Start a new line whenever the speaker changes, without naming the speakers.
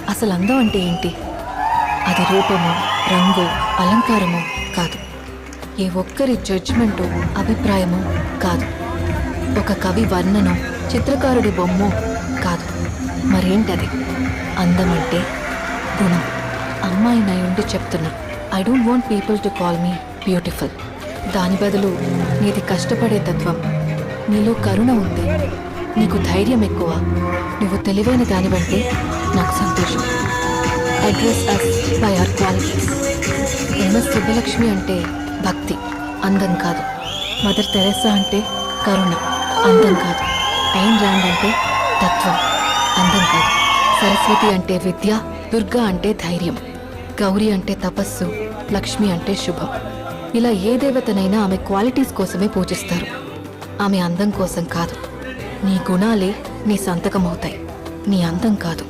అసలు అందం అంటే ఏంటి? అది రూపమో, రంగు, అలంకారమో కాదు. ఏ ఒక్కరి జడ్జ్మెంటో, అభిప్రాయమో కాదు. ఒక కవి వర్ణనో, చిత్రకారుడి బొమ్మో కాదు. మరేంటది? అందమంటే గుణం. అమ్మాయి నయుండి చెప్తున్నా, I don't want people to call me beautiful. దాని బదులు నీది కష్టపడే తత్వం, నీలో కరుణ ఉంది, నీకు ధైర్యం ఎక్కువ, నువ్వు తెలివైన దానివంటే నాకు సంతోషం. Address as by our qualities. MS Subbulakshmi అంటే భక్తి, అందం కాదు. మదర్ తెరెసా అంటే కరుణ, అందం కాదు. ఐన్ ర్యాండ్ అంటే తత్వం, అందం కాదు. సరస్వతి అంటే విద్య, దుర్గా అంటే ధైర్యం, గౌరీ అంటే తపస్సు, లక్ష్మి అంటే శుభం. ఇలా ఏ దేవతనైనా ఆమె క్వాలిటీస్ కోసమే పూజిస్తారు. ఆమె అందం కోసం కాదు. నీ గుణాలే నీ సంతకమవుతాయి, నీ అందం కాదు.